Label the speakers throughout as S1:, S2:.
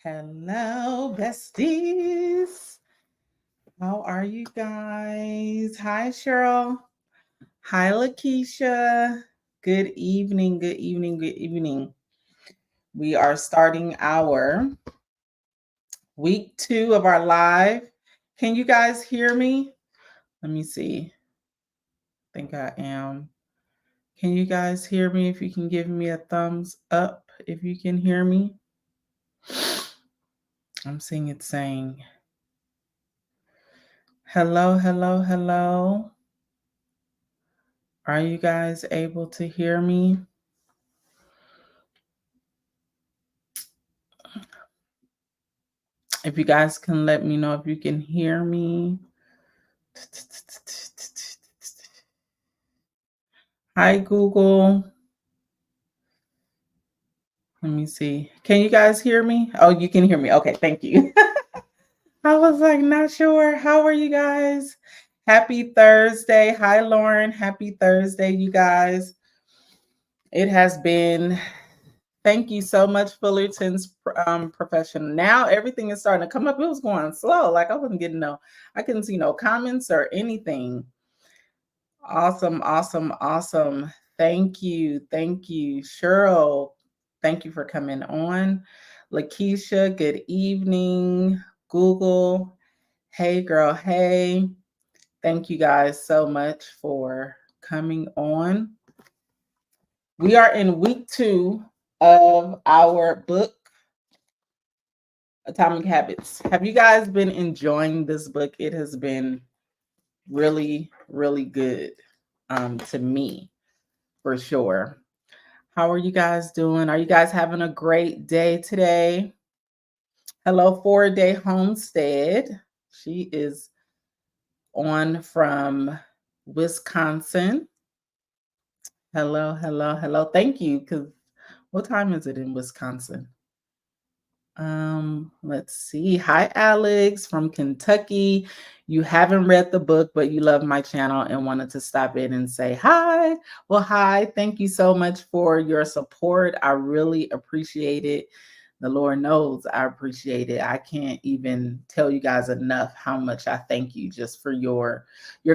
S1: Hello, besties. How are you guys? Hi, Cheryl. Hi, Lakeisha. Good evening, good evening, good evening. We are starting our week 2 of our live. Can you guys hear me? Let me see. I think I am. Can you guys hear me? If you can give me a thumbs up, if you can hear me. I'm seeing it saying, hello, hello, hello. Are you guys able to hear me? If you guys can let me know if you can hear me. Hi, Google. Let me see. Can you guys hear me? Oh, you can hear me. Okay, thank you. I was like, not sure. How are you guys? Happy Thursday. Hi, Lauren. Happy Thursday, you guys. It has been, thank you so much, Fullerton's profession. Now everything is starting to come up. It was going slow. Like I wasn't getting I couldn't see no comments or anything. Awesome, awesome, awesome. Thank you. Thank you. Cheryl, thank you for coming on. Lakeisha, good evening. Google, hey girl, hey. Thank you guys so much for coming on. We are in week 2 of our book, Atomic Habits. Have you guys been enjoying this book? It has been really, really good to me, for sure. How are you guys doing? Are you guys having a great day today? Hello, 4-Day Homestead. She is on from Wisconsin. Hello, hello, hello. Thank you. Because what time is it in Wisconsin? Let's see. Hi, Alex from Kentucky. You haven't read the book, but you love my channel and wanted to stop in and say hi. Well, hi. Thank you so much for your support. I really appreciate it. The Lord knows I appreciate it. I can't even tell you guys enough how much I thank you just for your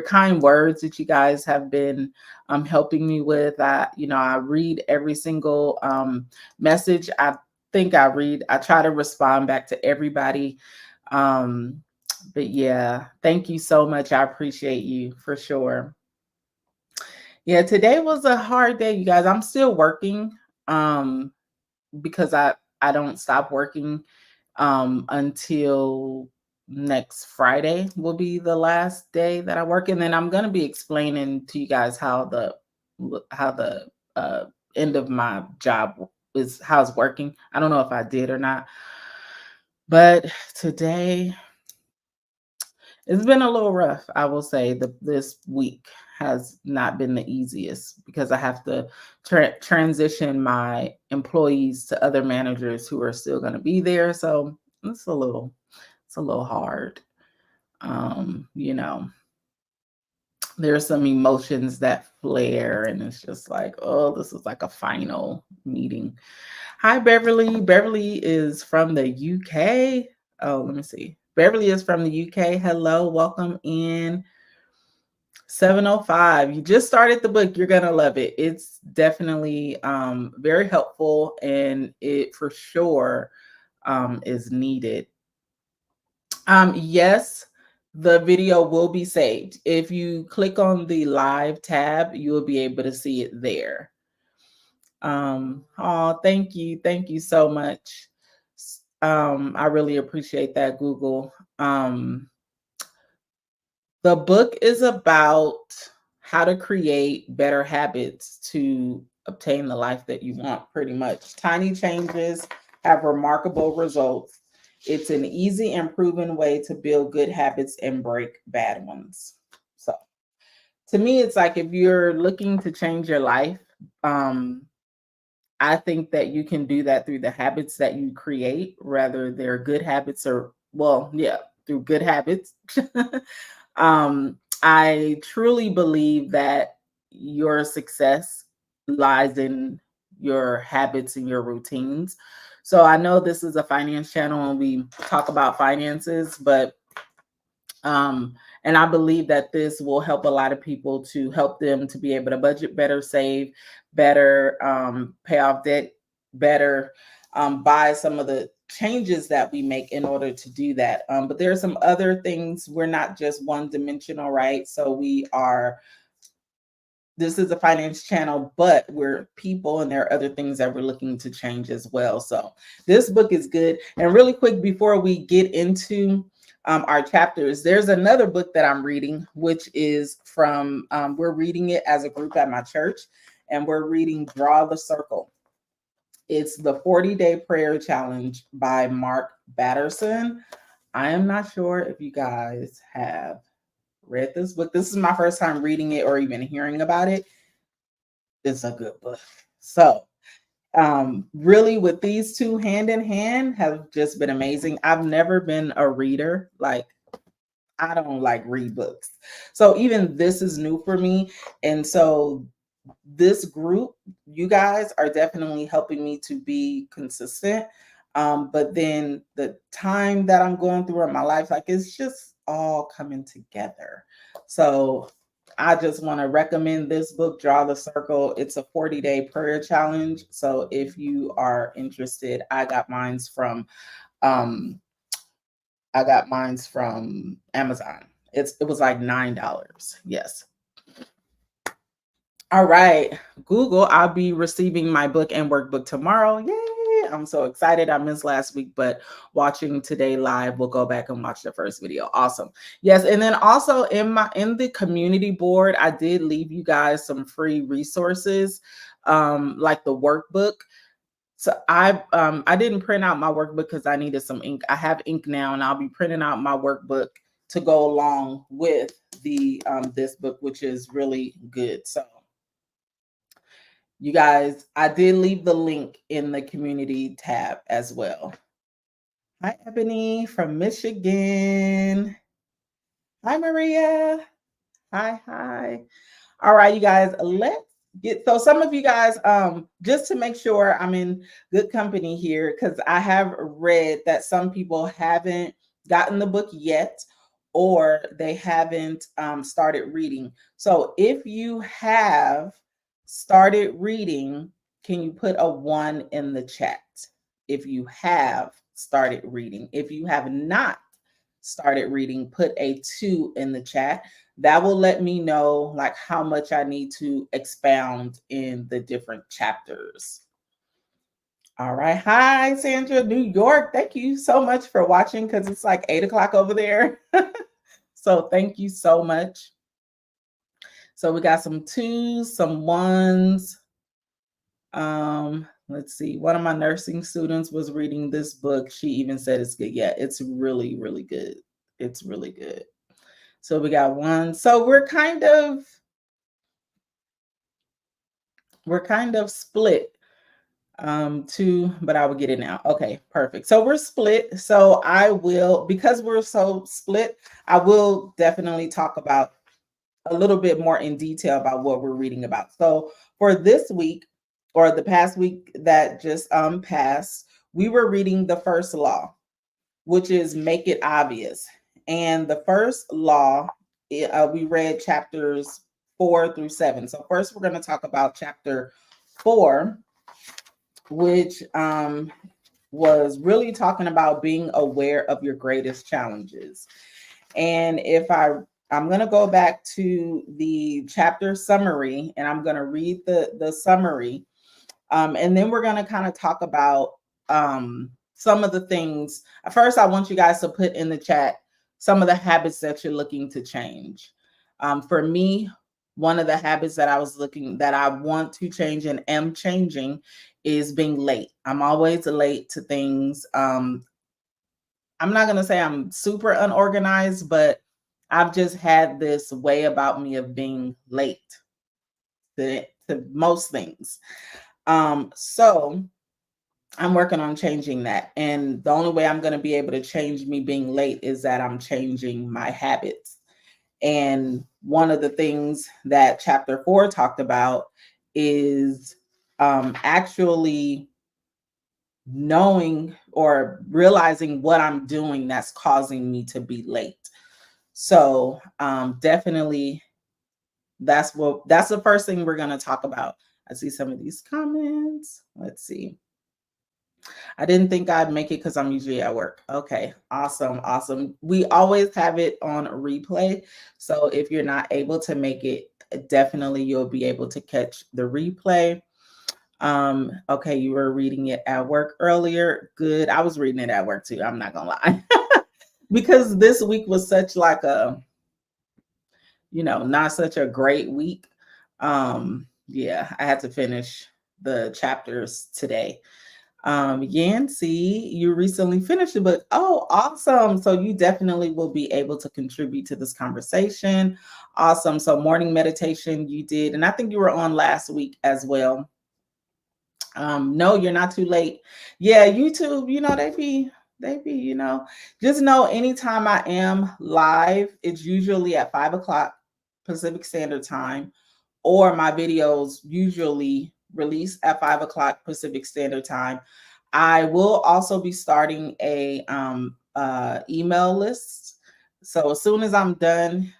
S1: kind words that you guys have been helping me with. I read every single message I try to respond back to everybody. But yeah, thank you so much. I appreciate you for sure. Yeah, today was a hard day, you guys. I'm still working because I don't stop working until next Friday will be the last day that I work, and then I'm going to be explaining to you guys how the end of my job is, how it's working. I don't know if I did or not, but today it's been a little rough. I will say this week has not been the easiest because I have to transition my employees to other managers who are still going to be there. So it's a little hard. You know, there's some emotions that flare, and it's just like, oh, this is like a final meeting. Hi, Beverly. Beverly is from the UK. Oh, let me see. Beverly is from the UK. Hello, welcome in. 7:05. You just started the book. You're gonna love it. It's definitely very helpful, and it for sure is needed. Yes, the video will be saved. If you click on the live tab, you will be able to see it there. Oh, thank you. Thank you so much. I really appreciate that, Google. The book is about how to create better habits to obtain the life that you want, pretty much. Tiny changes have remarkable results. It's an easy and proven way to build good habits and break bad ones. So, to me, it's like if you're looking to change your life, I think that you can do that through the habits that you create, whether they're good habits or, well, yeah, through good habits. I truly believe that your success lies in your habits and your routines. So I know this is a finance channel and we talk about finances, but and I believe that this will help a lot of people to help them to be able to budget better, save better, pay off debt better, buy some of the changes that we make in order to do that. But there are some other things. We're not just one dimensional, right? So we are, this is a finance channel, but we're people and there are other things that we're looking to change as well. So this book is good. And really quick, before we get into our chapters, there's another book that I'm reading, which is from, we're reading it as a group at my church, and we're reading Draw the Circle. It's the 40-Day Prayer Challenge by Mark Batterson. I am not sure if you guys have read this book. This is my first time reading it or even hearing about it. It's a good book. So really with these two hand in hand have just been amazing. I've never been a reader. Like, I don't like read books. So even this is new for me. And so this group, you guys are definitely helping me to be consistent. But then the time that I'm going through in my life, like, it's just all coming together. So I just want to recommend this book, Draw the Circle. It's a 40-day prayer challenge. So if you are interested, um I got mine's from Amazon. It was like $9. Yes. All right, Google, I'll be receiving my book and workbook tomorrow. Yay! I'm so excited. I missed last week, but watching today live, we'll go back and watch the first video. Awesome. Yes, and then also in the community board, I did leave you guys some free resources, like the workbook. So I didn't print out my workbook because I needed some ink. I have ink now, and I'll be printing out my workbook to go along with the this book, which is really good. So you guys, I did leave the link in the community tab as well. Hi, Ebony from Michigan. Hi, Maria. Hi. All right, you guys, let's get, so some of you guys, just to make sure I'm in good company here, because I have read that some people haven't gotten the book yet, or they haven't started reading. So if you have started reading, can you put a 1 in the chat? If you have started reading. If you have not started reading, put a 2 in the chat. That will let me know like how much I need to expound in the different chapters. All right. Hi, Sandra, New York. Thank you so much for watching, because it's like 8 o'clock over there. So thank you so much. So we got some 2s, some 1s. Let's see. One of my nursing students was reading this book. She even said it's good. Yeah, it's really, really good. It's really good. So we got 1. So we're kind of split. 2, but I will get it now. Okay, perfect. So we're split. So I will, because we're so split, I will definitely talk about a little bit more in detail about what we're reading about. So for this week, or the past week that just passed, we were reading the first law, which is make it obvious. And the first law, we read chapters 4 through 7. So first we're going to talk about chapter 4, which was really talking about being aware of your greatest challenges. And I'm going to go back to the chapter summary, and I'm going to read the summary. And then we're going to kind of talk about some of the things. First, I want you guys to put in the chat some of the habits that you're looking to change. For me, one of the habits that I want to change and am changing is being late. I'm always late to things. I'm not going to say I'm super unorganized, but I've just had this way about me of being late to most things. So I'm working on changing that. And the only way I'm going to be able to change me being late is that I'm changing my habits. And one of the things that chapter 4 talked about is actually knowing or realizing what I'm doing that's causing me to be late. So definitely that's the first thing we're gonna talk about. I see some of these comments. Let's see. I didn't think I'd make it because I'm usually at work. Okay, awesome, awesome. We always have it on replay. So if you're not able to make it, definitely you'll be able to catch the replay. Okay, you were reading it at work earlier. Good. I was reading it at work too. I'm not gonna lie. Because this week was such like a, not such a great week. Yeah, I had to finish the chapters today. Yancy, you recently finished the book. Oh, awesome. So you definitely will be able to contribute to this conversation. Awesome. So morning meditation you did, and I think you were on last week as well. No, you're not too late. Yeah, YouTube, they be, just know anytime I am live, it's usually at 5 o'clock Pacific Standard Time, or my videos usually release at 5 o'clock Pacific Standard Time. I will also be starting a email list. So as soon as I'm done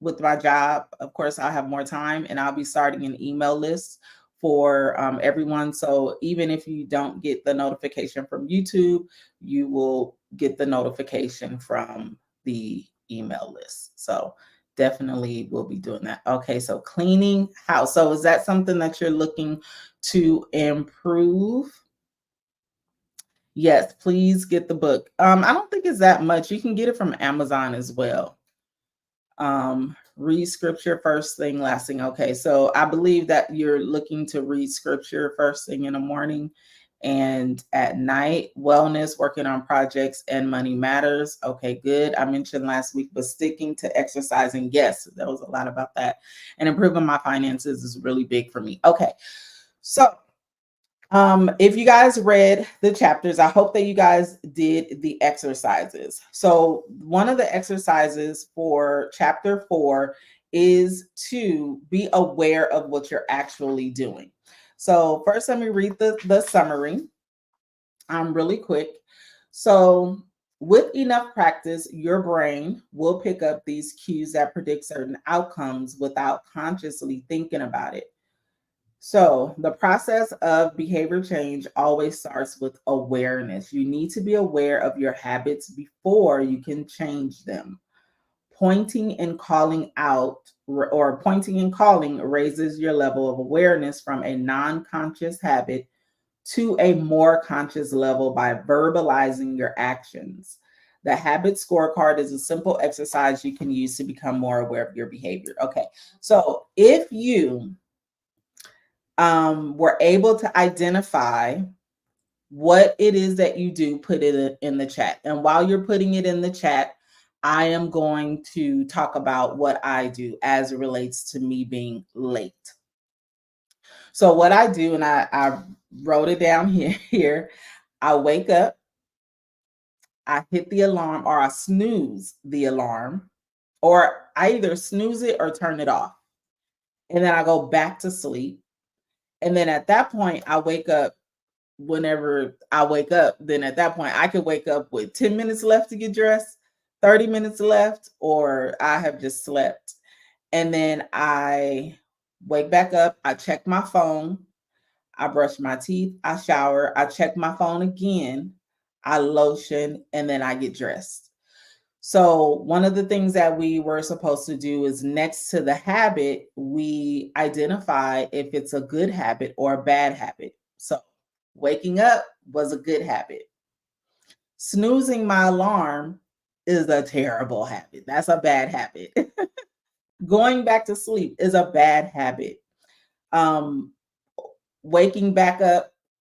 S1: with my job, of course, I'll have more time, and I'll be starting an email list for everyone. So even if you don't get the notification from YouTube, you will get the notification from the email list. So definitely we'll be doing that. Okay, so cleaning house. So is that something that you're looking to improve? Yes, please get the book. I don't think it's that much. You can get it from Amazon as well. Read scripture first thing, last thing. Okay, so I believe that you're looking to read scripture first thing in the morning and at night. Wellness, working on projects, and money matters. Okay, good. I mentioned last week, but sticking to exercising. Yes, there was a lot about that. And improving my finances is really big for me. Okay, so if you guys read the chapters, I hope that you guys did the exercises. So one of the exercises for chapter 4 is to be aware of what you're actually doing. So first, let me read the summary really quick. So with enough practice, your brain will pick up these cues that predict certain outcomes without consciously thinking about it. So, the process of behavior change always starts with awareness. You need to be aware of your habits before you can change them. Pointing and calling out, or pointing and calling, raises your level of awareness from a non conscious habit to a more conscious level by verbalizing your actions. The habit scorecard is a simple exercise you can use to become more aware of your behavior. Okay, so if you were able to identify what it is that you do, put it in the chat. And while you're putting it in the chat, I am going to talk about what I do as it relates to me being late. So what I do, and I wrote it down here, I wake up, I hit the alarm, or I snooze the alarm, or I either snooze it or turn it off. And then I go back to sleep. And then at that point, I wake up whenever I wake up. Then at that point, I could wake up with 10 minutes left to get dressed, 30 minutes left, or I have just slept. And then I wake back up, I check my phone, I brush my teeth, I shower, I check my phone again, I lotion, and then I get dressed. So, one of the things that we were supposed to do is next to the habit, we identify if it's a good habit or a bad habit. So, waking up was a good habit. Snoozing my alarm is a terrible habit. That's a bad habit. Going back to sleep is a bad habit. Um, Waking back up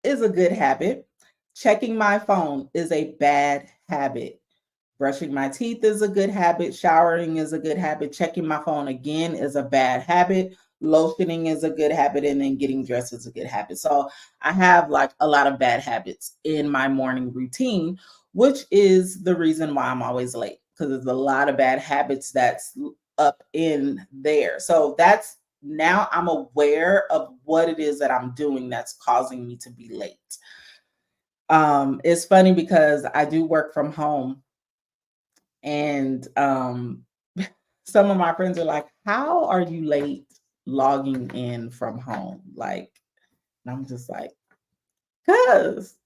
S1: is a good habit. Checking my phone is a bad habit. Brushing my teeth is a good habit. Showering is a good habit. Checking my phone again is a bad habit. Lotioning is a good habit. And then getting dressed is a good habit. So I have like a lot of bad habits in my morning routine, which is the reason why I'm always late, because there's a lot of bad habits that's up in there. So that's now I'm aware of what it is that I'm doing that's causing me to be late. It's funny because I do work from home, and some of my friends are like, "How are you late logging in from home?" Like, and I'm just like, "Cause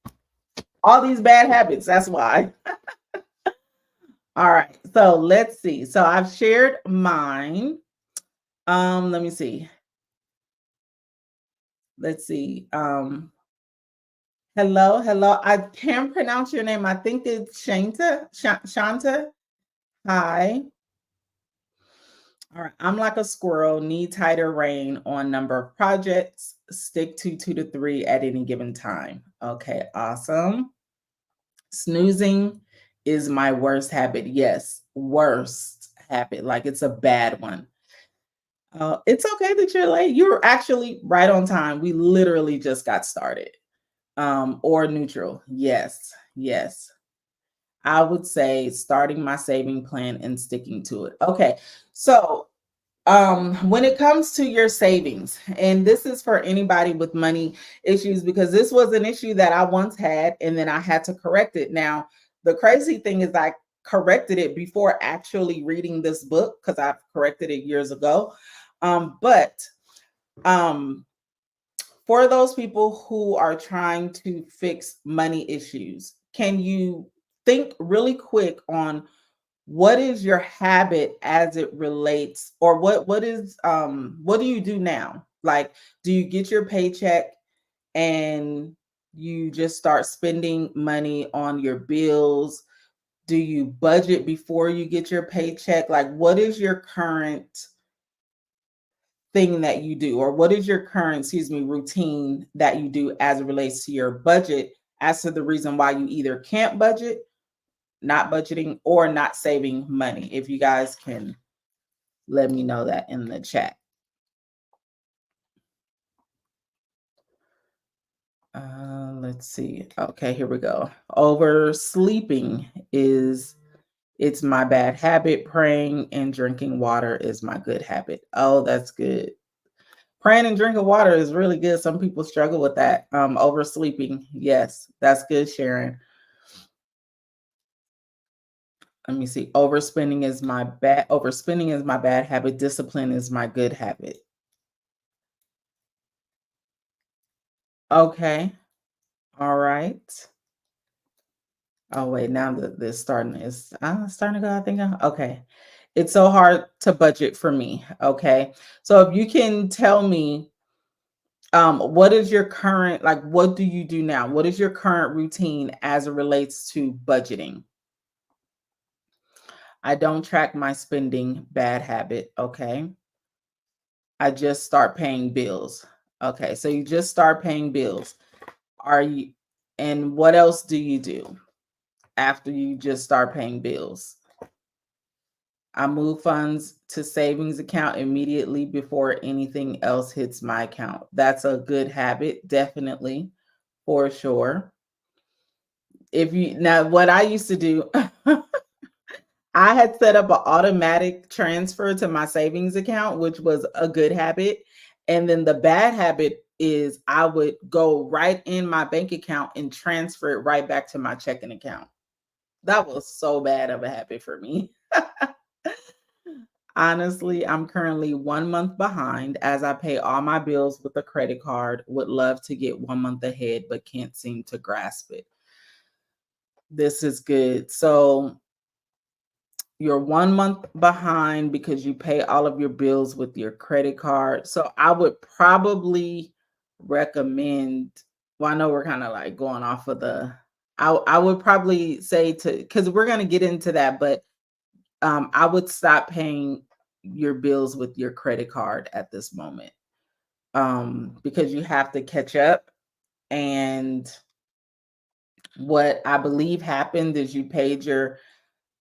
S1: all these bad habits. That's why." All right. So let's see. So I've shared mine. Let me see. Let's see. Hello, hello. I can't pronounce your name. I think it's Shanta. Shanta. Hi. All right. I'm like a squirrel, need tighter rein on number of projects, stick to 2 to 3 at any given time. Okay, awesome. Snoozing is my worst habit. Yes, worst habit. Like it's a bad one. It's okay that you're late. You're actually right on time. We literally just got started. Or neutral. Yes, yes. I would say starting my saving plan and sticking to it. Okay. So, when it comes to your savings, and this is for anybody with money issues, because this was an issue that I once had and then I had to correct it. Now, the crazy thing is I corrected it before actually reading this book because I've corrected it years ago. But um for those people who are trying to fix money issues, can you think really quick on what is your habit as it relates, or what do you do now? Like, do you get your paycheck and you just start spending money on your bills? Do you budget before you get your paycheck? Like, what is your current thing that you do, or what is your current, excuse me, routine that you do as it relates to your budget, as to the reason why you either can't budget, not budgeting, or not saving money? If you guys can let me know that in the chat. Let's see. Okay, here we go. Oversleeping is it's my bad habit. Praying and drinking water is my good habit. Oh, that's good. Praying and drinking water is really good. Some people struggle with that. Oversleeping. Yes, that's good, Sharon. Let me see. Overspending is my bad habit. Discipline is my good habit. Okay. All right. Oh wait, now that this starting is starting to go, I think. Okay. It's so hard to budget for me. Okay. So if you can tell me what is your current, like, what do you do now? What is your current routine as it relates to budgeting? I don't track my spending, bad habit. Okay. I just start paying bills. Okay. So you just start paying bills. Are you, and what else do you do after you just start paying bills? I move funds to savings account immediately before anything else hits my account. That's a good habit, definitely, for sure. If you now, what I used to do, I had set up an automatic transfer to my savings account, which was a good habit. And then the bad habit is I would go right in my bank account and transfer it right back to my checking account. That was so bad of a habit for me. Honestly, I'm currently 1 month behind as I pay all my bills with a credit card. Would love to get 1 month ahead, but can't seem to grasp it. This is good. So you're 1 month behind because you pay all of your bills with your credit card. So I would probably recommend, well, I know we're kind of like going off of I would probably say to, because we're going to get into that, but I would stop paying your bills with your credit card at this moment, because you have to catch up. And what I believe happened is you paid your,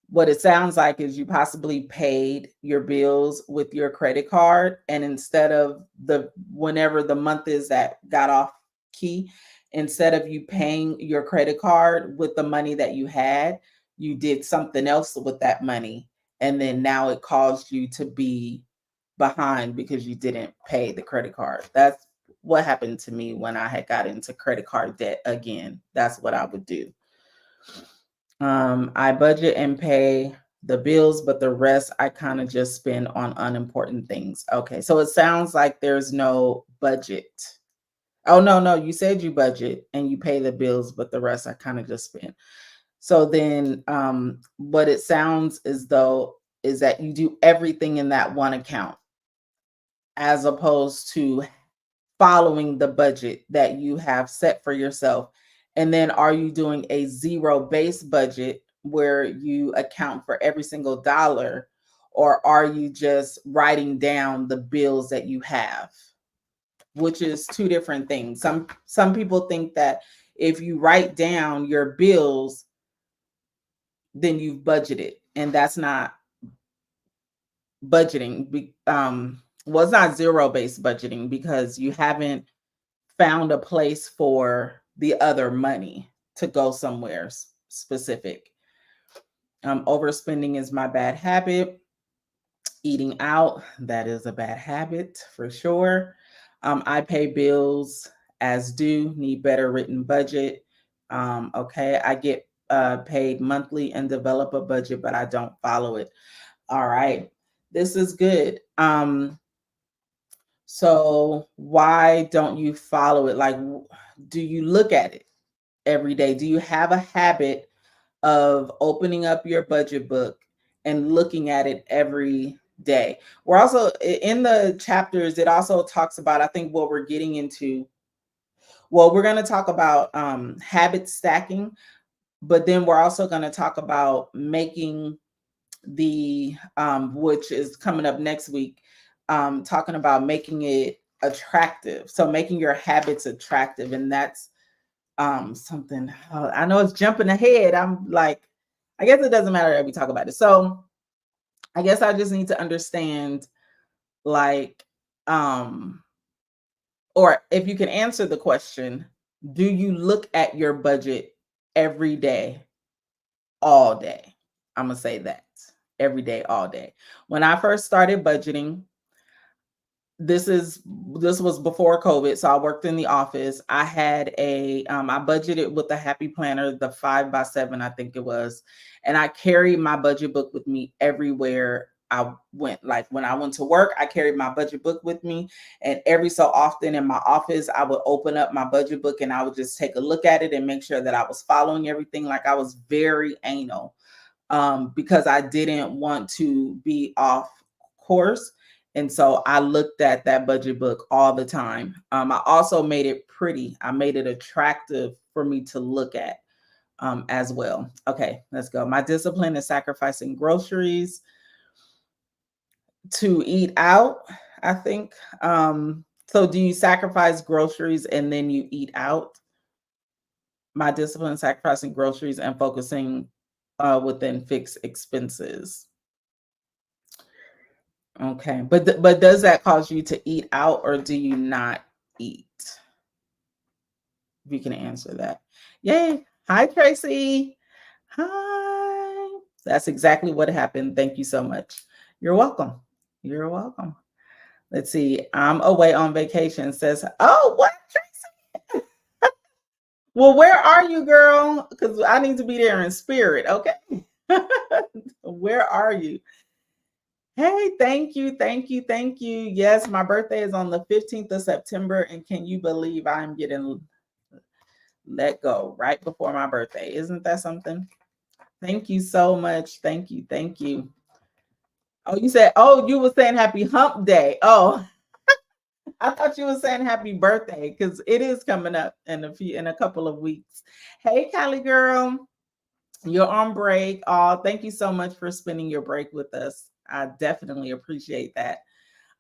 S1: what it sounds like is you possibly paid your bills with your credit card, and instead of the, whenever the month is that got off key, instead of you paying your credit card with the money that you had, you did something else with that money, and then now it caused you to be behind because you didn't pay the credit card. That's what happened to me when I had got into credit card debt again. That's what I would do. I budget and pay the bills, but the rest I kind of just spend on unimportant things. Okay, so it sounds like there's no budget. Oh, no, no, you said you budget and you pay the bills, but the rest I kind of just spend. So then what it sounds as though is that you do everything in that one account as opposed to following the budget that you have set for yourself. And then are you doing a zero base budget where you account for every single dollar, or are you just writing down the bills that you have? Which is two different things. Some people think that if you write down your bills, then you've budgeted, and that's not budgeting. Well, it's not zero based budgeting because you haven't found a place for the other money to go somewhere specific. Overspending is my bad habit. Eating out, that is a bad habit for sure. I pay bills as due, need better written budget. Okay, I get paid monthly and develop a budget, but I don't follow it. All right, this is good. So why don't you follow it? Like, do you look at it every day? Do you have a habit of opening up your budget book and looking at it every day? We're also in the chapters, it also talks about, I think what we're getting into, well, we're going to talk about habit stacking, but then we're also going to talk about making the which is coming up next week, talking about making it attractive. So making your habits attractive, and that's something, I know it's jumping ahead. I'm like, I guess it doesn't matter that we talk about it. So I guess I just need to understand, like, or if you can answer the question, do you look at your budget every day, all day? I'm gonna say that every day, all day. When I first started budgeting, this was before COVID, so I worked in the office. I had I budgeted with the Happy Planner, the 5x7, I think it was, and I carried my budget book with me everywhere I went. Like when I went to work, I carried my budget book with me, and every so often in my office, I would open up my budget book and I would just take a look at it and make sure that I was following everything. Like I was very anal, because I didn't want to be off course. And so I looked at that budget book all the time. I also made it pretty. I made it attractive for me to look at as well. Okay, let's go. My discipline is sacrificing groceries to eat out, I think. So do you sacrifice groceries and then you eat out? My discipline is sacrificing groceries and focusing within fixed expenses. Okay, but does that cause you to eat out or do you not eat? If you can answer that. Yay. Hi, Tracy. Hi. That's exactly what happened. Thank you so much. You're welcome. You're welcome. Let's see. I'm away on vacation. Says, oh, what, Tracy? Well, where are you, girl? Because I need to be there in spirit. Okay. Where are you? Hey, thank you, thank you, thank you. Yes, my birthday is on the 15th of September, and can you believe I'm getting let go right before my birthday? Isn't that something? Thank you so much. Thank you, thank you. Oh, you said, oh, you were saying happy hump day. Oh, I thought you were saying happy birthday because it is coming up in a couple of weeks. Hey, Callie girl, you're on break. Oh, thank you so much for spending your break with us. I definitely appreciate that.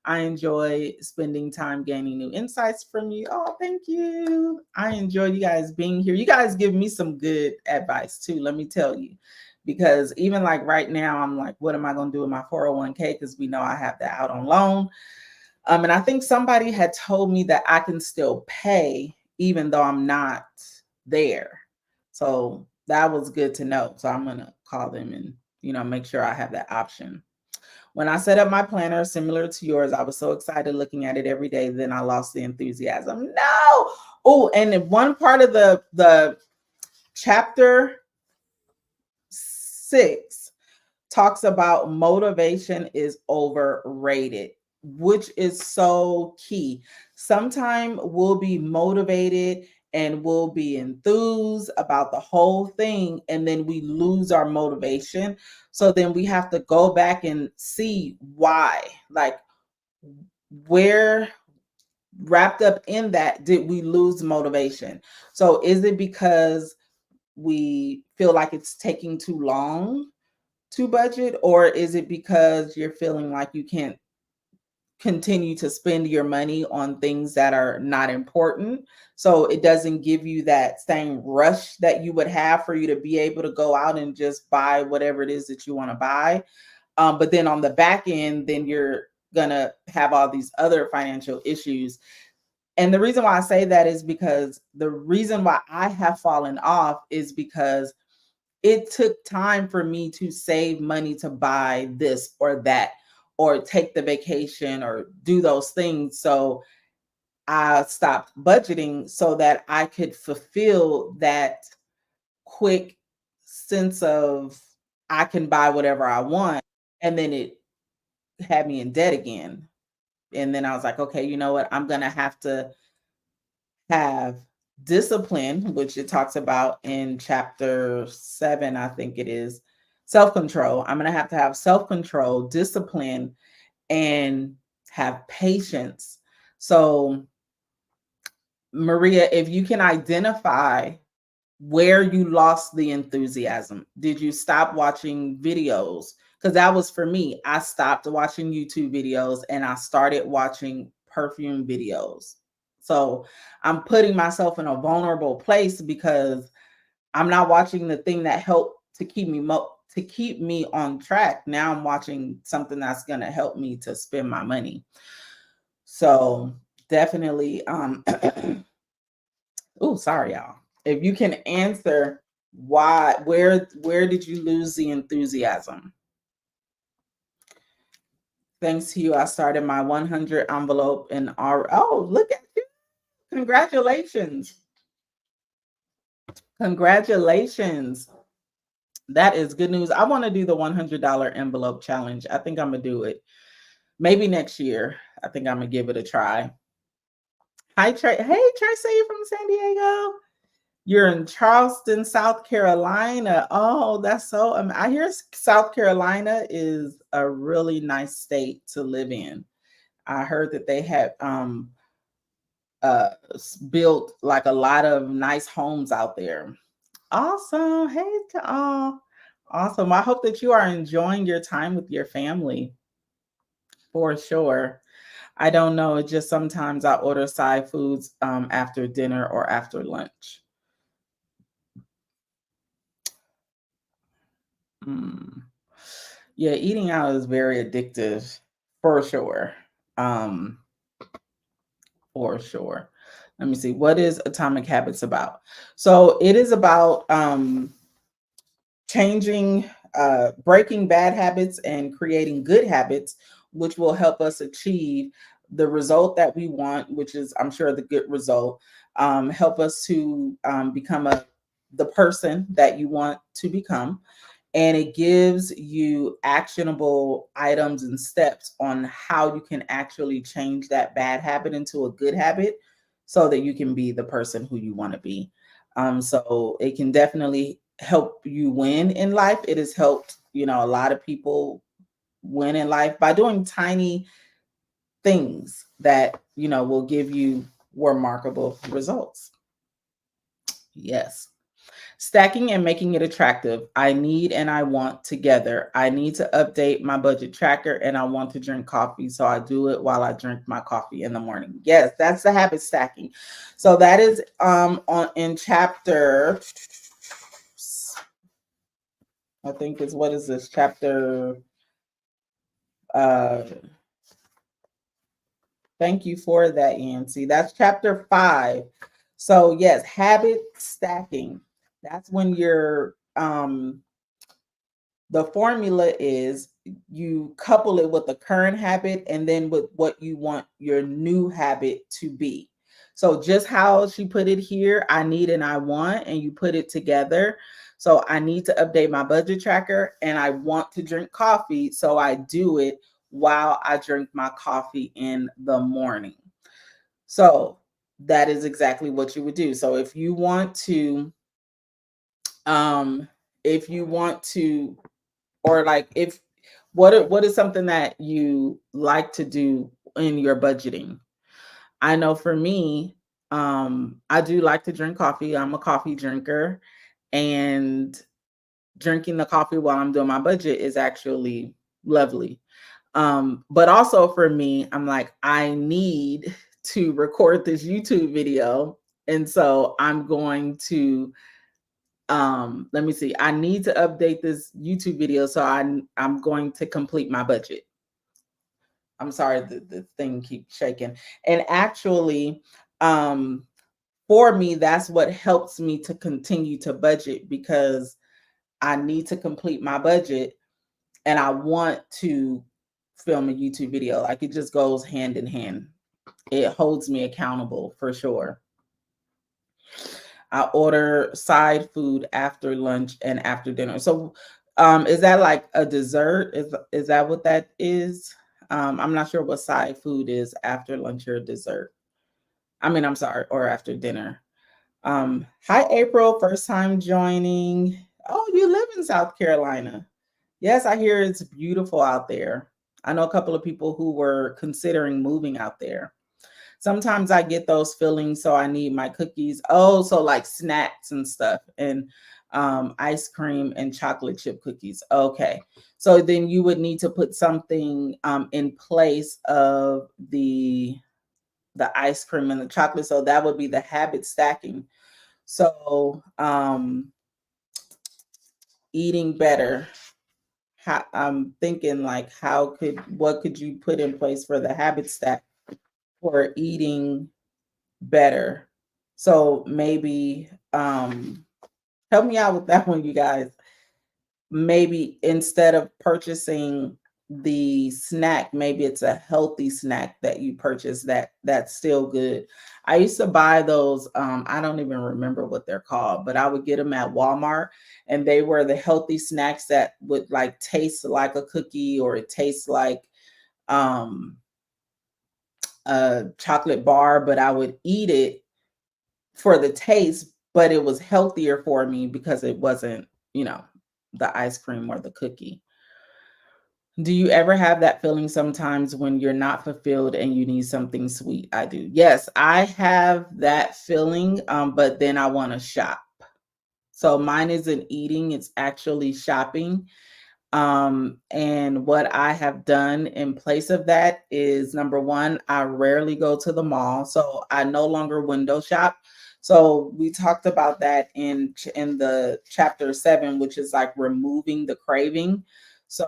S1: I enjoy spending time gaining new insights from you. Oh, thank you. I enjoy you guys being here. You guys give me some good advice too, let me tell you. Because even like right now, I'm like, what am I going to do with my 401k? Because we know I have that out on loan. And I think somebody had told me that I can still pay even though I'm not there. So that was good to know. So I'm going to call them and, make sure I have that option. When I set up my planner, similar to yours, I was so excited looking at it every day. Then I lost the enthusiasm. No. Oh, and one part of the chapter 6 talks about motivation is overrated, which is so key. Sometimes we'll be motivated and we'll be enthused about the whole thing, and then we lose our motivation. So then we have to go back and see why. Like, where wrapped up in that did we lose motivation? So is it because we feel like it's taking too long to budget, or is it because you're feeling like you can't continue to spend your money on things that are not important, so it doesn't give you that same rush that you would have for you to be able to go out and just buy whatever it is that you want to buy? But then on the back end, then you're gonna have all these other financial issues. And the reason why I say that is because the reason why I have fallen off is because it took time for me to save money to buy this or that, or take the vacation or do those things. So I stopped budgeting so that I could fulfill that quick sense of I can buy whatever I want. And then it had me in debt again. And then I was like, okay, you know what? I'm going to have discipline, which it talks about in chapter 7, I think it is, self control. I'm going to have self control, discipline, and have patience. So, Maria, if you can identify where you lost the enthusiasm. Did you stop watching videos? Because that was for me. I stopped watching YouTube videos and I started watching perfume videos. So I'm putting myself in a vulnerable place because I'm not watching the thing that helped to keep me on track. Now I'm watching something that's going to help me to spend my money. So definitely oh, sorry, y'all. If you can answer where did you lose the enthusiasm? Thanks to you, I started my 100 envelope in our. Oh, look at you! Congratulations! Congratulations! That is good news. I want to do the $100 envelope challenge. I think I'm gonna do it. Maybe next year. I think I'm gonna give it a try. Hi, Trey. Hey, Tracy, you from San Diego? You're in Charleston, South Carolina. Oh, that's so. I hear South Carolina is a really nice state to live in. I heard that they had uh, built like a lot of nice homes out there. Awesome. Hey, oh, awesome. I hope that you are enjoying your time with your family for sure. I don't know. It's just sometimes I order side foods after dinner or after lunch. Mm. Yeah, eating out is very addictive for sure. Um, for sure. Let me see. What is Atomic Habits about? So it is about changing, breaking bad habits and creating good habits, which will help us achieve the result that we want, which is, I'm sure, the good result. Help us to become the person that you want to become, and it gives you actionable items and steps on how you can actually change that bad habit into a good habit so that you can be the person who you want to be. So it can definitely help you win in life. It has helped, a lot of people win in life by doing tiny things that, will give you remarkable results. Yes. Stacking and making it attractive. I need and I want together. I need to update my budget tracker and I want to drink coffee. So I do it while I drink my coffee in the morning. Yes, that's the habit stacking. So that is on in chapter, I think is, what is this? Chapter uh thank you for that, Yancy. That's chapter 5. So yes, habit stacking. That's when you're the formula is you couple it with the current habit and then with what you want your new habit to be. So just how she put it here, I need and I want, and you put it together. So I need to update my budget tracker and I want to drink coffee. So I do it while I drink my coffee in the morning. So that is exactly what you would do. So um, if you want to, or like if what is something that you like to do in your budgeting? I know for me, I do like to drink coffee. I'm a coffee drinker, and drinking the coffee while I'm doing my budget is actually lovely. But also for me, I'm like, I need to record this YouTube video. And so I'm going to let me see. I need to update this YouTube video. So I'm going to complete my budget. I'm sorry, the thing keeps shaking. And actually, um, for me, that's what helps me to continue to budget because I need to complete my budget and I want to film a YouTube video. Like it just goes hand in hand. It holds me accountable for sure. I order side food after lunch and after dinner. So is that like a dessert? Is that what that is? I'm not sure what side food is after lunch or dessert. I mean, I'm sorry, or after dinner. Hi April, first time joining. Oh, you live in South Carolina. Yes, I hear it's beautiful out there. I know a couple of people who were considering moving out there. Sometimes I get those feelings, so I need my cookies. Oh, so like snacks and stuff, and ice cream and chocolate chip cookies. Okay, so then you would need to put something in place of the ice cream and the chocolate. So that would be the habit stacking. So eating better. I'm thinking like, what could you put in place for the habit stack for eating better? So maybe help me out with that one, you guys. Maybe instead of purchasing the snack, maybe it's a healthy snack that you purchase that's still good. I used to buy those, I don't even remember what they're called, but I would get them at Walmart, and they were the healthy snacks that would like taste like a cookie, or it tastes like um a chocolate bar, but I would eat it for the taste, but it was healthier for me because it wasn't, the ice cream or the cookie. Do you ever have that feeling sometimes when you're not fulfilled and you need something sweet? I do. Yes, I have that feeling, but then I want to shop. So mine isn't eating, it's actually shopping. And what I have done in place of that is number one, I rarely go to the mall. So I no longer window shop. So we talked about that in the chapter 7, which is like removing the craving. So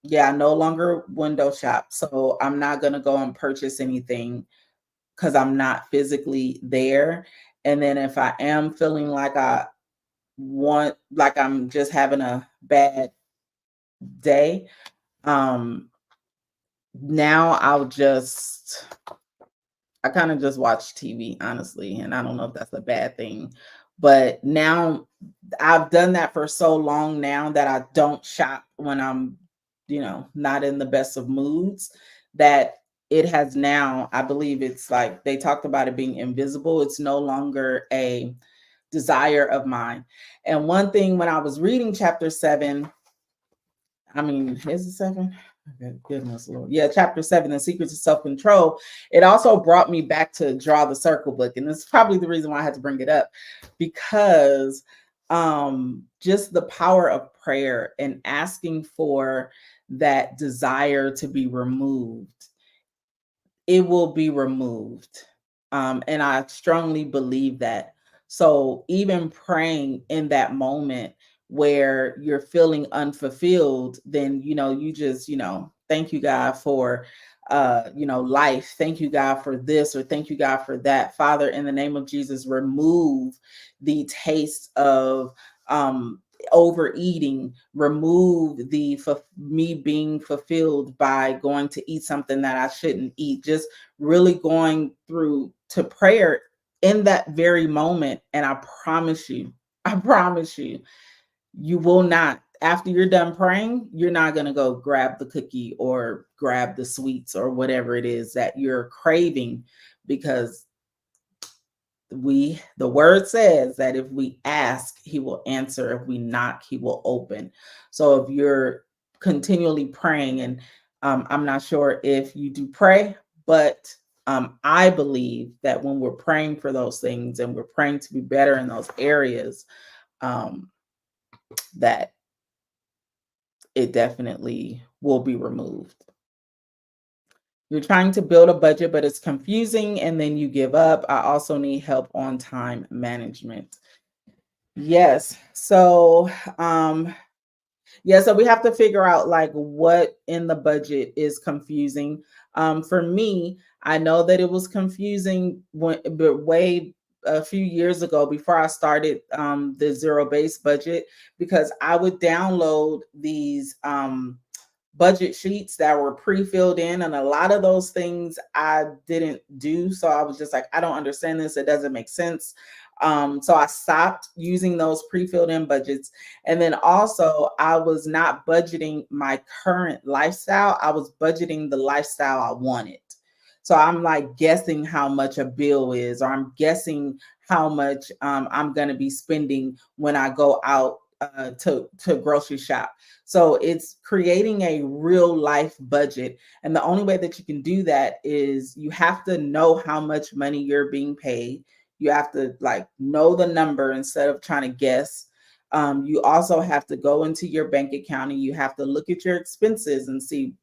S1: yeah, I no longer window shop. So I'm not gonna go and purchase anything because I'm not physically there. And then if I am feeling like I'm just having a bad day, um now I kind of just watch TV, honestly, and I don't know if that's a bad thing, but now I've done that for so long now that I don't shop when I'm, not in the best of moods, that it has now, I believe it's like they talked about it being invisible. It's no longer a desire of mine. And one thing when I was reading chapter 7, I mean, is it 7? Okay, goodness Lord. Yeah, chapter 7, The Secrets of Self-Control. It also brought me back to Draw the Circle book. And this is probably the reason why I had to bring it up, because just the power of prayer and asking for that desire to be removed, it will be removed. And I strongly believe that. So even praying in that moment where you're feeling unfulfilled, then you just, thank you, God, for life. Thank you, God, for this, or thank you, God, for that. Father, in the name of Jesus, remove the taste of overeating, remove me being fulfilled by going to eat something that I shouldn't eat. Just really going through to prayer in that very moment. And I promise you, you will not, after you're done praying, you're not going to go grab the cookie or grab the sweets or whatever it is that you're craving, because the word says that if we ask, he will answer. If we knock, he will open. So if you're continually praying, and I'm not sure if you do pray, but I believe that when we're praying for those things and we're praying to be better in those areas, um, that it definitely will be removed. You're trying to build a budget, but it's confusing and then you give up. I also need help on time management. Yes. So we have to figure out like what in the budget is confusing. For me, I know that it was confusing but way a few years ago before I started the zero based budget, because I would download these budget sheets that were pre-filled in, and a lot of those things I didn't do. So I was just like, I don't understand this, it doesn't make sense. So I stopped using those pre-filled in budgets. And then also I was not budgeting my current lifestyle, I was budgeting the lifestyle I wanted. So I'm like guessing how much a bill is, or I'm guessing how much I'm going to be spending when I go out to grocery shop. So it's creating a real life budget. And the only way that you can do that is you have to know how much money you're being paid. You have to like know the number instead of trying to guess. You also have to go into your bank account and you have to look at your expenses and see,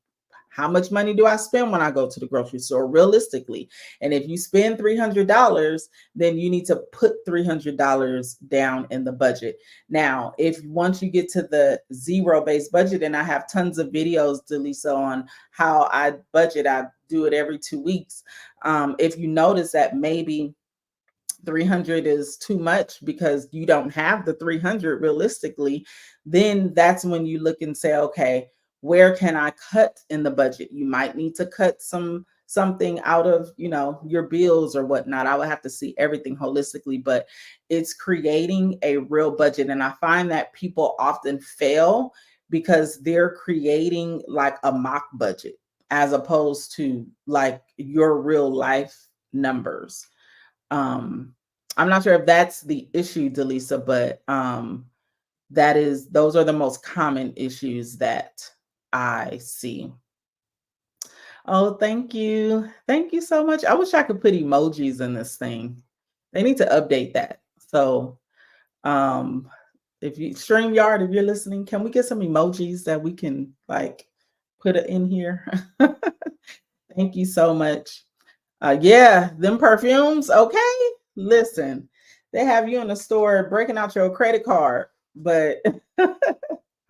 S1: how much money do I spend when I go to the grocery store realistically? And if you spend $300, then you need to put $300 down in the budget. Now, if once you get to the zero based budget, and I have tons of videos, Delisa, on how I budget, I do it every 2 weeks. If you notice that maybe 300 is too much because you don't have the 300 realistically, then that's when you look and say, okay, where can I cut in the budget? You might need to cut something out of, your bills or whatnot. I would have to see everything holistically, but it's creating a real budget. And I find that people often fail because they're creating like a mock budget as opposed to like your real life numbers. I'm not sure if that's the issue, Delisa, but those are the most common issues that I see. Oh, thank you. Thank you so much. I wish I could put emojis in this thing. They need to update that. So um if you StreamYard, if you're listening, can we get some emojis that we can like put it in here? Thank you so much. Yeah, them perfumes. Okay, listen, they have you in the store breaking out your credit card, but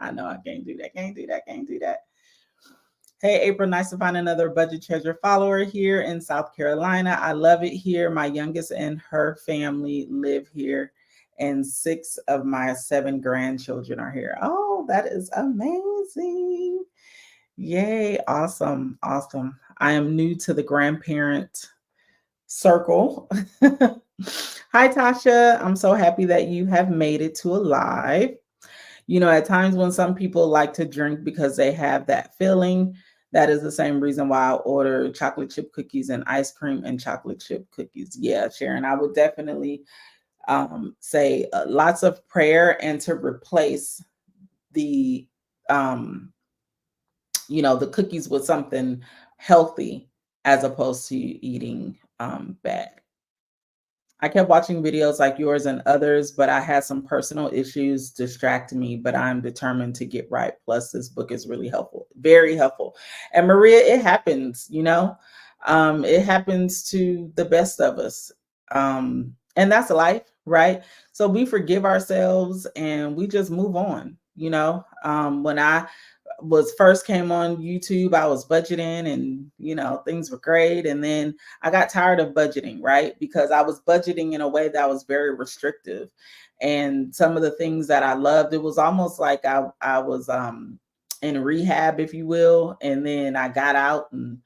S1: I know I can't do that. Can't do that. Can't do that. Hey, April, nice to find another Budget Treasure follower here in South Carolina. I love it here. My youngest and her family live here, and 6 of my 7 grandchildren are here. Oh, that is amazing. Yay, awesome, awesome. I am new to the grandparent circle. Hi, Tasha. I'm so happy that you have made it to a live. At times when some people like to drink because they have that feeling, that is the same reason why I order chocolate chip cookies and ice cream and chocolate chip cookies. Yeah, Sharon, I would definitely say lots of prayer and to replace the the cookies with something healthy as opposed to eating bad. I kept watching videos like yours and others, but I had some personal issues distract me, but I'm determined to get right. Plus, this book is really helpful, very helpful. And Maria, it happens. It happens to the best of us. And that's life, right? So we forgive ourselves and we just move on. When I was first came on YouTube, I was budgeting and, things were great. And then I got tired of budgeting, right? Because I was budgeting in a way that was very restrictive. And some of the things that I loved, it was almost like I was in rehab, if you will. And then I got out and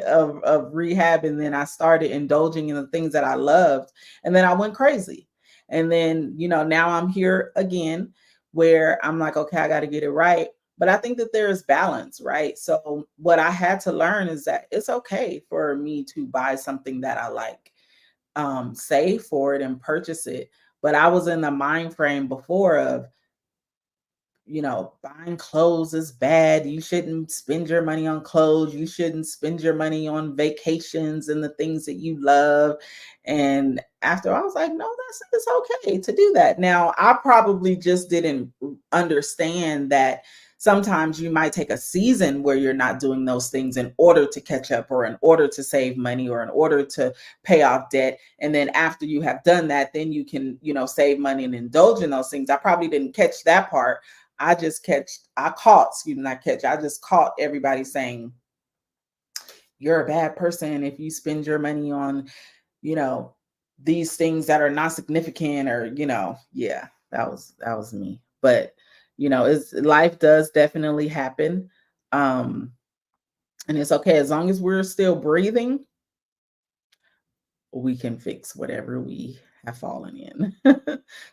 S1: of rehab, and then I started indulging in the things that I loved, and then I went crazy. And then, now I'm here again where I'm like, okay, I got to get it right. But I think that there is balance, right? So what I had to learn is that it's okay for me to buy something that I like, save for it and purchase it. But I was in the mind frame before of, buying clothes is bad. You shouldn't spend your money on clothes. You shouldn't spend your money on vacations and the things that you love. And after I was like, no, it's okay to do that. Now, I probably just didn't understand that sometimes you might take a season where you're not doing those things in order to catch up or in order to save money or in order to pay off debt. And then after you have done that, then you can, save money and indulge in those things. I probably didn't catch that part. I just caught everybody saying, you're a bad person if you spend your money on, you know, these things that are not significant, or, yeah, that was me. But, it's life does definitely happen. And it's okay as long as we're still breathing, we can fix whatever we have fallen in.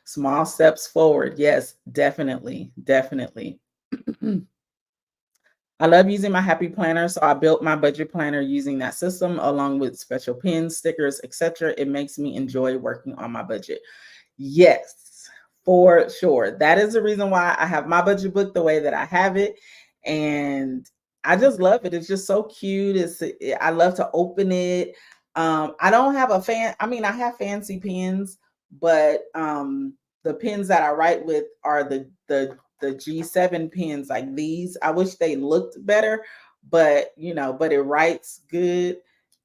S1: Small steps forward. Yes, definitely. Definitely. I love using my Happy Planner, so I built my budget planner using that system along with special pins, stickers, etc. It makes me enjoy working on my budget. Yes, for sure. That is the reason why I have my budget book the way that I have it. And I just love it. It's just so cute. I love to open it. I don't have I have fancy pens, but the pens that I write with are the G7 pens like these. I wish they looked better, but but it writes good.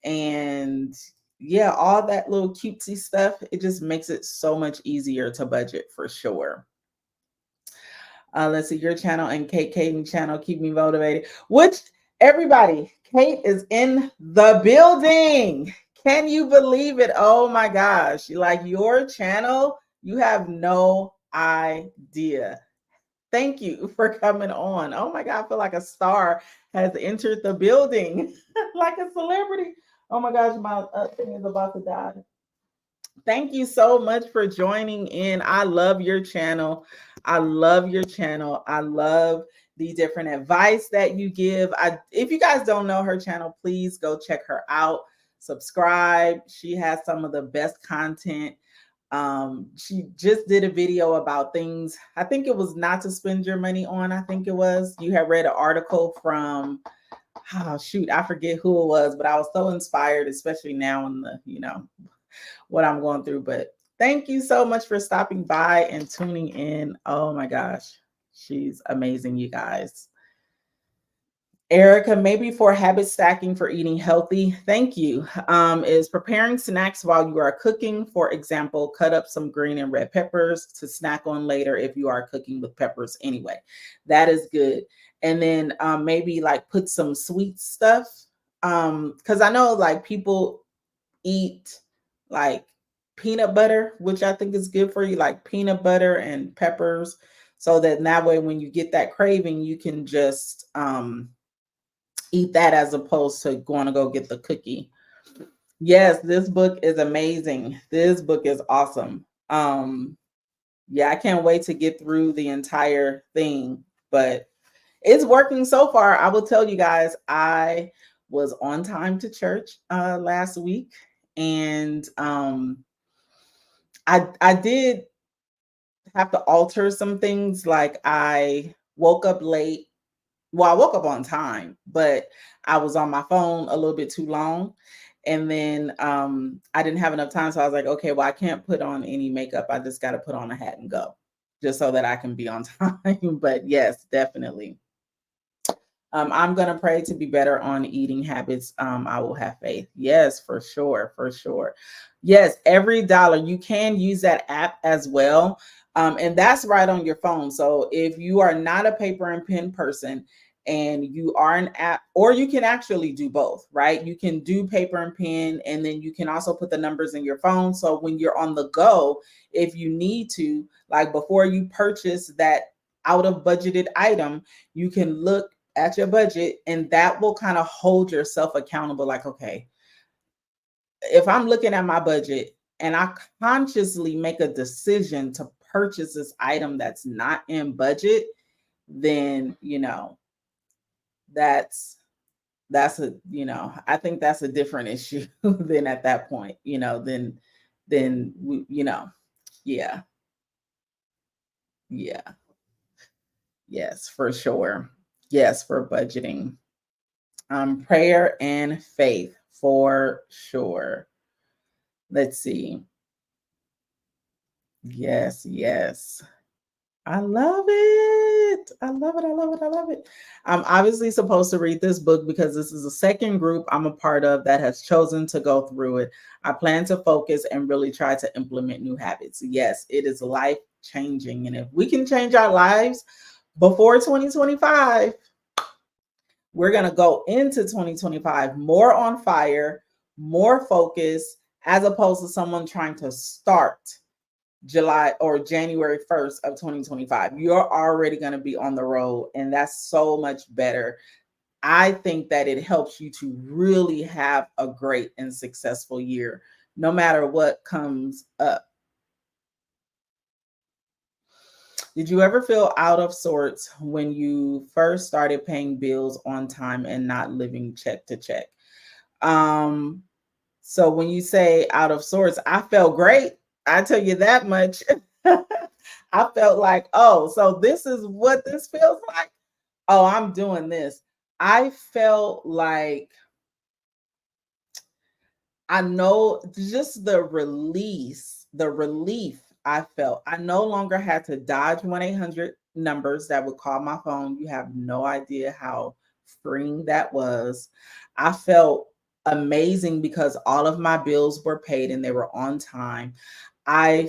S1: And yeah, all that little cutesy stuff, it just makes it so much easier to budget for sure. Let's see, your channel and Kate Caden channel keep me motivated. Which everybody, Kate is in the building. Can you believe it? Oh my gosh. Like your channel, you have no idea. Thank you for coming on. Oh my God, I feel like a star has entered the building, like a celebrity. Oh my gosh, my thing is about to die. Thank you so much for joining in. I love your channel. I love your channel. I love the different advice that you give. If you guys don't know her channel, please go check her out. Subscribe. She has some of the best content. She just did a video about things. I think it was not to spend your money on. I think it was. You had read an article from, oh shoot, I forget who it was, but I was so inspired, especially now in the, what I'm going through. But thank you so much for stopping by and tuning in. Oh my gosh, she's amazing, you guys. Erica, maybe for habit stacking for eating healthy. Thank you. Is preparing snacks while you are cooking. For example, cut up some green and red peppers to snack on later if you are cooking with peppers anyway. That is good. And then maybe like put some sweet stuff. Because I know like people eat like peanut butter, which I think is good for you, like peanut butter and peppers. So that way when you get that craving, you can just eat that as opposed to going to go get the cookie. Yes, this book is amazing. This book is awesome. Yeah, I can't wait to get through the entire thing, but it's working so far. I will tell you guys, I was on time to church last week, and I did have to alter some things. Like I woke up late. Well, I woke up on time, but I was on my phone a little bit too long. And then I didn't have enough time. So I was like, okay, well, I can't put on any makeup. I just got to put on a hat and go just so that I can be on time. But yes, definitely. I'm going to pray to be better on eating habits. I will have faith. Yes, for sure. For sure. Yes, every dollar. You can use that app as well. And that's right on your phone. So if you are not a paper and pen person and you are an app, or you can actually do both, right? You can do paper and pen, and then you can also put the numbers in your phone. So when you're on the go, if you need to, like before you purchase that out of budgeted item, you can look at your budget, and that will kind of hold yourself accountable. Like, okay, if I'm looking at my budget and I consciously make a decision to purchase this item that's not in budget, then that's I think that's a different issue than at that point, then yeah, yeah, yes, for sure. Yes, for budgeting. Prayer and faith for sure. Let's see. Yes, yes. I love it. I love it. I love it. I love it. I'm obviously supposed to read this book because this is the second group I'm a part of that has chosen to go through it. I plan to focus and really try to implement new habits. Yes, it is life changing. And if we can change our lives before 2025, we're going to go into 2025 more on fire, more focused, as opposed to someone trying to start July or January 1st of 2025. You're already going to be on the road, and that's so much better. I think that it helps you to really have a great and successful year, no matter what comes up. Did you ever feel out of sorts when you first started paying bills on time and not living check to check? Um, So when you say out of sorts, I felt great. I tell you that much. I felt like, oh, so this is what this feels like. Oh, I'm doing this. I felt like I know just the relief I felt. I no longer had to dodge 1-800 numbers that would call my phone. You have no idea how freeing that was. I felt amazing because all of my bills were paid and they were on time. I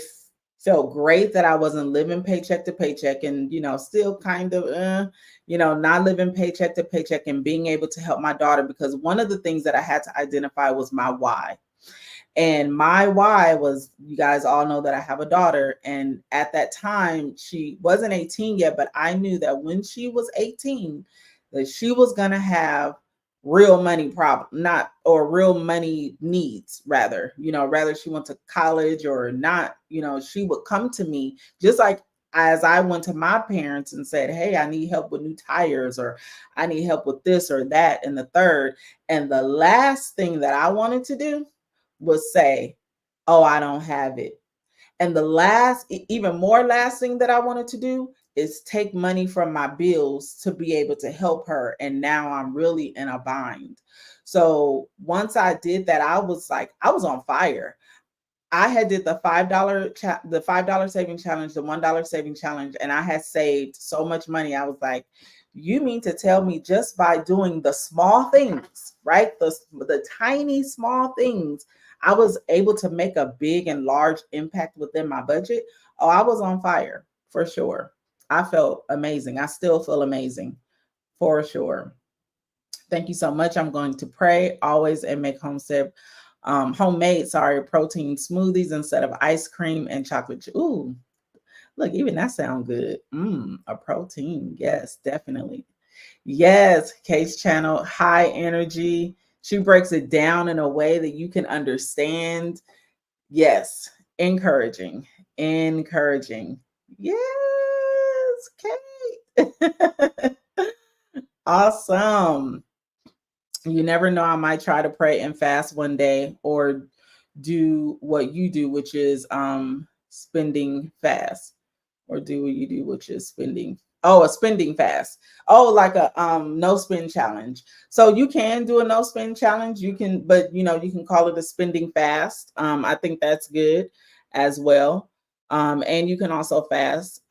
S1: felt great that I wasn't living paycheck to paycheck and, still kind of, not living paycheck to paycheck and being able to help my daughter, because one of the things that I had to identify was my why. And my why was, you guys all know that I have a daughter. And at that time, she wasn't 18 yet, but I knew that when she was 18, that she was going to have real money problem, not, or real money needs, rather she went to college or not, she would come to me just like as I went to my parents and said, hey, I need help with new tires, or I need help with this or that and the third. And the last thing that I wanted to do was say, oh, I don't have it. And the even more last thing that I wanted to do is take money from my bills to be able to help her. And now I'm really in a bind. So once I did that, I was like, I was on fire. I had did the $5 saving challenge, the $1 saving challenge, and I had saved so much money. I was like, you mean to tell me just by doing the small things, right? The tiny small things, I was able to make a big and large impact within my budget. Oh, I was on fire for sure. I felt amazing. I still feel amazing for sure. Thank you so much. I'm going to pray always and make homemade, protein smoothies instead of ice cream and chocolate. Ooh, look, even that sounds good. A protein. Yes, definitely. Yes, Case Channel, high energy. She breaks it down in a way that you can understand. Yes, encouraging, encouraging. Yes, Kate. Awesome. You never know, I might try to pray and fast one day, or do what you do, which is spending fast, or do what you do, which is spending. Oh, a spending fast. Oh, like a no spend challenge. So you can do a no spend challenge. You can, but you can call it a spending fast. I think that's good as well. And you can also fast,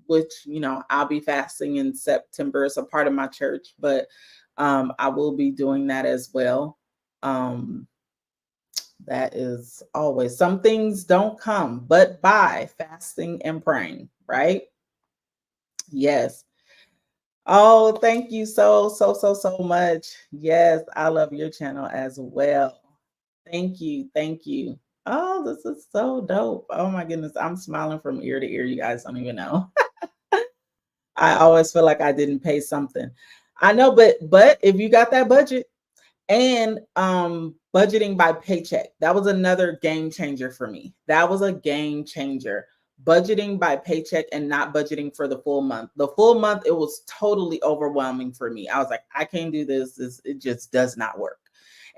S1: which I'll be fasting in September. It's a part of my church, but I will be doing that as well. Um, That is always, some things don't come but by fasting and praying, right? Yes. Oh, thank you so much. Yes, I love your channel as well. Thank you. Thank you. Oh, this is so dope. Oh my goodness. I'm smiling from ear to ear. You guys don't even know. I always feel like I didn't pay something. I know, but if you got that budget, and budgeting by paycheck, that was another game changer for me. That was a game changer. Budgeting by paycheck and not budgeting for the full month. The full month, it was totally overwhelming for me. I was like, I can't do this. It just does not work.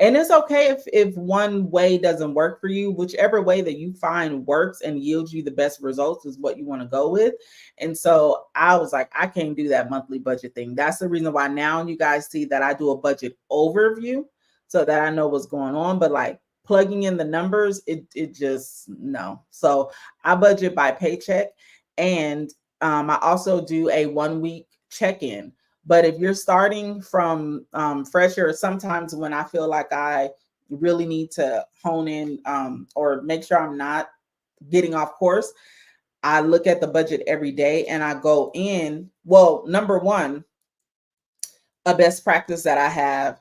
S1: And it's okay if one way doesn't work for you. Whichever way that you find works and yields you the best results is what you want to go with. And so I was like, I can't do that monthly budget thing. That's the reason why now you guys see that I do a budget overview so that I know what's going on. But like plugging in the numbers, it just no. So I budget by paycheck, and I also do a 1 week check-in. But if you're starting from fresher, sometimes when I feel like I really need to hone in or make sure I'm not getting off course, I look at the budget every day and I go in. Well, number one, a best practice that I have,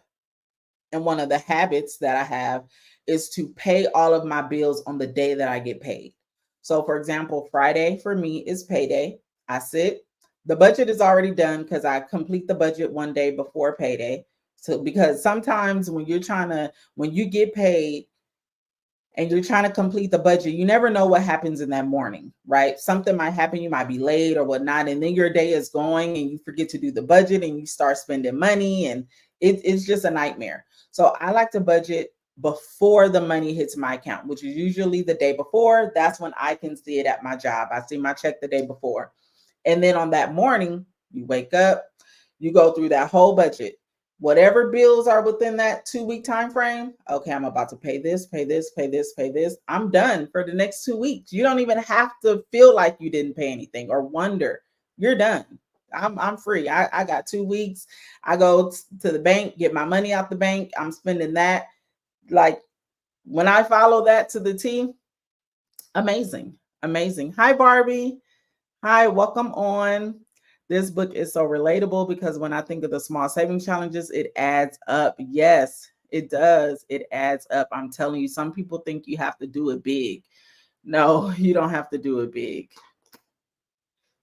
S1: and one of the habits that I have, is to pay all of my bills on the day that I get paid. So, for example, Friday for me is payday. I sit, the budget is already done because I complete the budget one day before payday. So, because sometimes when you get paid, and you're trying to complete the budget, you never know what happens in that morning, right? Something might happen, you might be late or whatnot, and then your day is going and you forget to do the budget and you start spending money, and it's just a nightmare. So I like to budget before the money hits my account, which is usually the day before. That's when I can see it at my job. I see my check the day before. And then on that morning, you wake up, you go through that whole budget. Whatever bills are within that 2 week time frame, okay, I'm about to pay this, pay this, pay this, pay this. I'm done for the next 2 weeks. You don't even have to feel like you didn't pay anything or wonder. You're done. I'm free. I got 2 weeks. I go to the bank, get my money out the bank. I'm spending that. Like when I follow that to the T, amazing. Amazing. Hi, Barbie. Hi, welcome on. This book is so relatable because when I think of the small saving challenges, it adds up. Yes, it does. It adds up. I'm telling you, some people think you have to do it big. No, you don't have to do it big.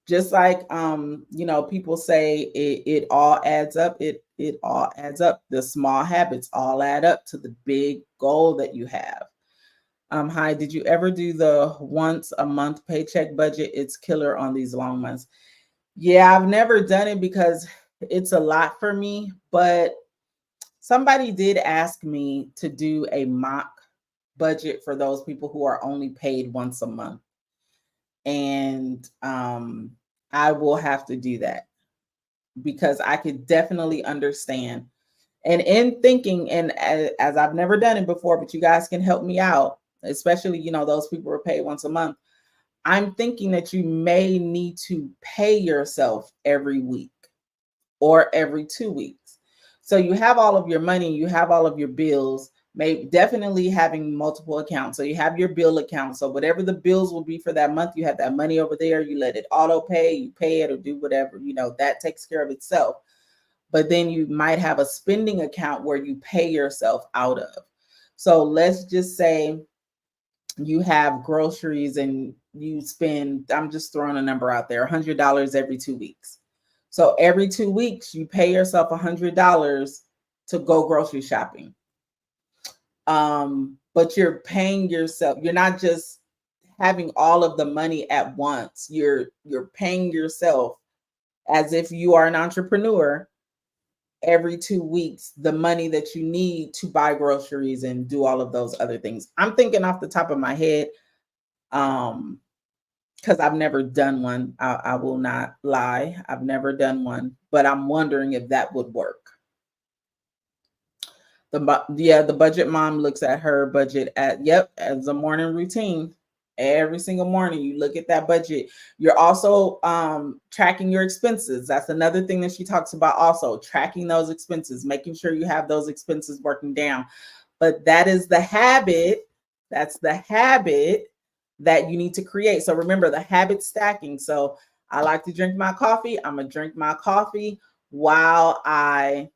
S1: Just like people say it all adds up. It all adds up. The small habits all add up to the big goal that you have. Hi, did you ever do the once a month paycheck budget? It's killer on these long months. Yeah, I've never done it because it's a lot for me, but somebody did ask me to do a mock budget for those people who are only paid once a month. And I will have to do that because I could definitely understand. And in thinking, and as I've never done it before, but you guys can help me out, especially, those people who are paid once a month. I'm thinking that you may need to pay yourself every week or every 2 weeks. So you have all of your money, you have all of your bills, maybe definitely having multiple accounts. So you have your bill account. So whatever the bills will be for that month, you have that money over there, you let it auto pay, you pay it or do whatever, that takes care of itself. But then you might have a spending account where you pay yourself out of. So let's just say you have groceries and you spend, I'm just throwing a number out there, $100 every 2 weeks. So every 2 weeks, you pay yourself $100 to go grocery shopping. But you're paying yourself. You're not just having all of the money at once. You're paying yourself as if you are an entrepreneur every 2 weeks the money that you need to buy groceries and do all of those other things. I'm thinking off the top of my head, because I've never done one. I will not lie. I've never done one, but I'm wondering if that would work. The budget mom looks at her budget as a morning routine. Every single morning, you look at that budget. You're also tracking your expenses. That's another thing that she talks about. Also, tracking those expenses, making sure you have those expenses working down. But that is the habit That's the habit that you need to create. So remember the habit stacking. So I like to drink my coffee. I'm gonna drink my coffee while I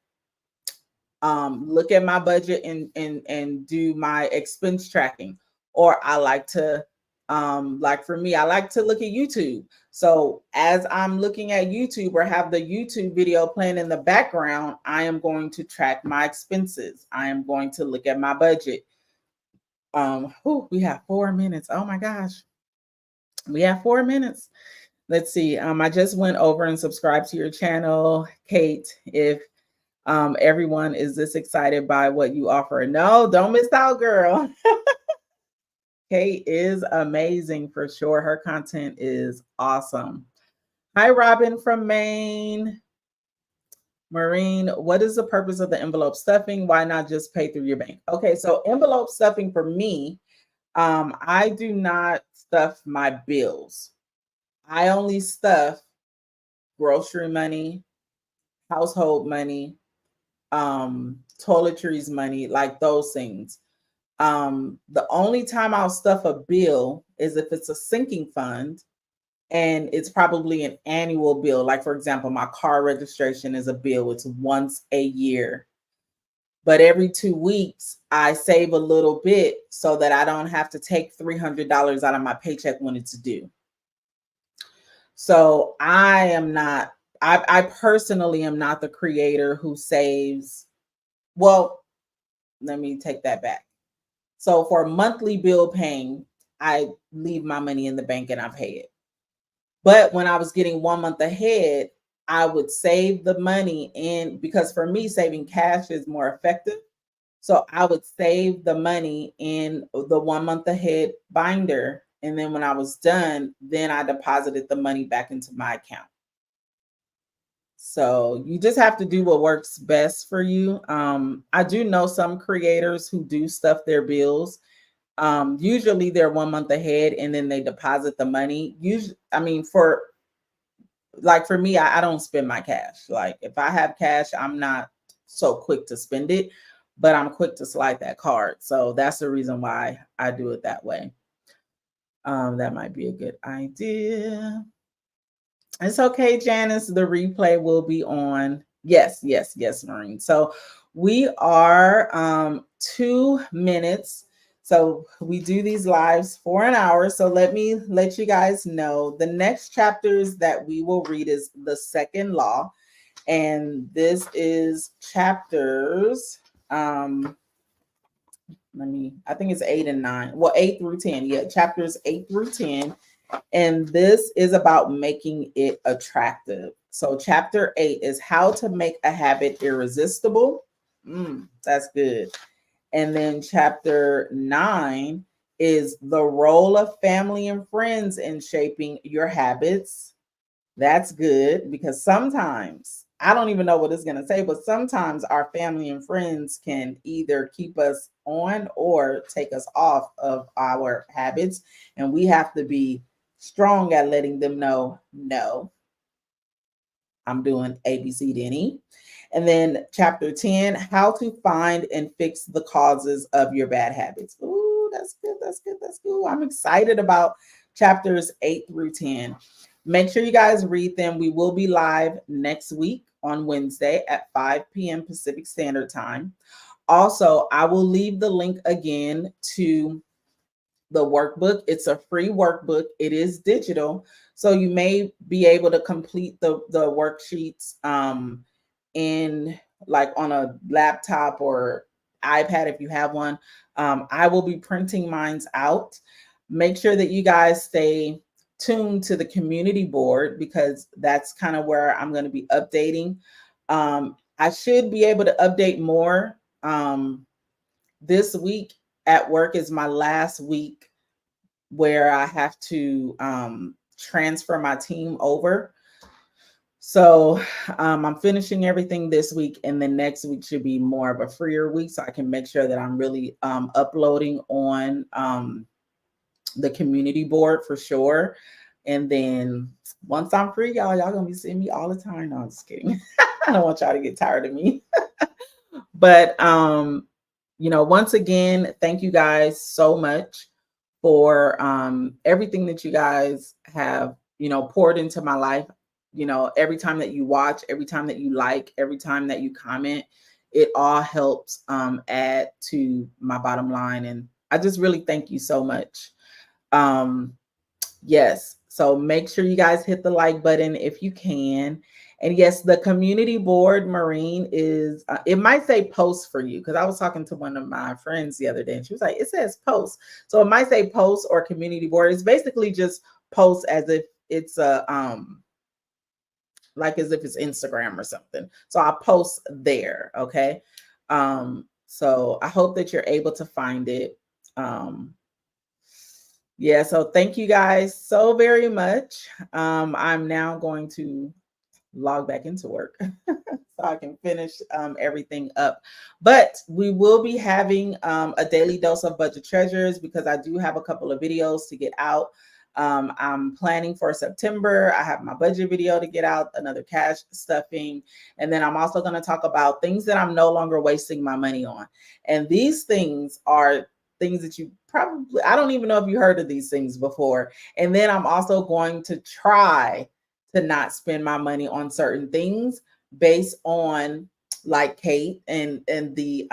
S1: look at my budget and do my expense tracking. Or I like to like for me, I like to look at YouTube. So as I'm looking at YouTube or have the YouTube video playing in the background, I am going to track my expenses. I am going to look at my budget. We have 4 minutes. Oh my gosh. We have 4 minutes. Let's see. I just went over and subscribed to your channel, Kate. If everyone is this excited by what you offer, no, don't miss out, girl. Kate is amazing for sure. Her content is awesome. Hi, Robin from Maine. Maureen, what is the purpose of the envelope stuffing? Why not just pay through your bank? Okay, so envelope stuffing for me, I do not stuff my bills. I only stuff grocery money, household money, toiletries money, like those things. The only time I'll stuff a bill is if it's a sinking fund and it's probably an annual bill. Like, for example, my car registration is a bill, it's once a year. But every 2 weeks, I save a little bit so that I don't have to take $300 out of my paycheck when it's due. So I personally am not the creator who saves. Well, let me take that back. So for monthly bill paying, I leave my money in the bank and I pay it. But when I was getting 1 month ahead, I would save the money in, because for me, saving cash is more effective. So I would save the money in the 1 month ahead binder. And then when I was done, then I deposited the money back into my account. So you just have to do what works best for you. I do know some creators who do stuff their bills. Usually they're 1 month ahead and then they deposit the money. Usually, I mean, for me, I don't spend my cash. Like if I have cash, I'm not so quick to spend it, but I'm quick to slide that card. So that's the reason why I do it that way. That might be a good idea. It's okay, Janice. The replay will be on. Yes, yes, yes, Maureen. So we are 2 minutes. So we do these lives for an hour. So let me let you guys know the next chapters that we will read is the second law. And this is chapters. I think it's 8 and 9. Well, 8 through 10. Yeah, chapters 8 through 10. And this is about making it attractive. So chapter 8 is how to make a habit irresistible. That's good. And then chapter 9 is the role of family and friends in shaping your habits. That's good, because sometimes, I don't even know what it's going to say, but sometimes our family and friends can either keep us on or take us off of our habits. And we have to be strong at letting them know, no, I'm doing A, B, C, D, and E. And then chapter 10, how to find and fix the causes of your bad habits. Ooh, that's good. That's good. That's good. I'm excited about chapters 8 through 10. Make sure you guys read them. We will be live next week on Wednesday at 5 p.m. Pacific Standard Time. Also, I will leave the link again to the workbook. It's a free workbook. It is digital. So you may be able to complete the worksheets in like on a laptop or iPad if you have one. I will be printing mine out. Make sure that you guys stay tuned to the community board, because that's kind of where I'm going to be updating. I should be able to update more. This week at work is my last week where I have to transfer my team over. So I'm finishing everything this week, and then next week should be more of a freer week, so I can make sure that I'm really uploading on the community board for sure. And then once I'm free, y'all gonna be seeing me all the time. No, I'm just kidding. I don't want y'all to get tired of me. But once again, thank you guys so much for everything that you guys have, poured into my life. Every time that you watch, every time that you like, every time that you comment, it all helps add to my bottom line. And I just really thank you so much. Yes. So make sure you guys hit the like button if you can. And yes, the community board, Maureen, is, it might say post for you because I was talking to one of my friends the other day and she was like, it says post. So it might say post or community board. It's basically just post as if it's like as if it's Instagram or something. So I'll post there. Okay. So I hope that you're able to find it. Yeah, so thank you guys so very much. I'm now going to log back into work so I can finish everything up. But we will be having a daily dose of budget treasures because I do have a couple of videos to get out. I'm planning for September. I have my budget video to get out, another cash stuffing. And then I'm also going to talk about things that I'm no longer wasting my money on. And these things are things that you probably, I don't even know if you heard of these things before. And then I'm also going to try to not spend my money on certain things based on like Kate and the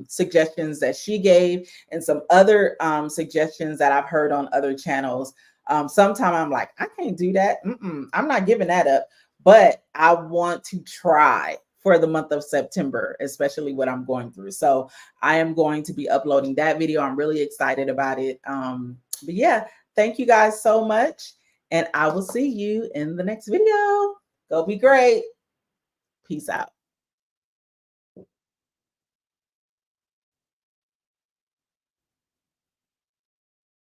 S1: suggestions that she gave and some other suggestions that I've heard on other channels. Sometimes I'm like, I can't do that. I'm not giving that up, but I want to try for the month of September, especially what I'm going through. So I am going to be uploading that video. I'm really excited about it. But yeah, thank you guys so much. And I will see you in the next video. Go be great. Peace out.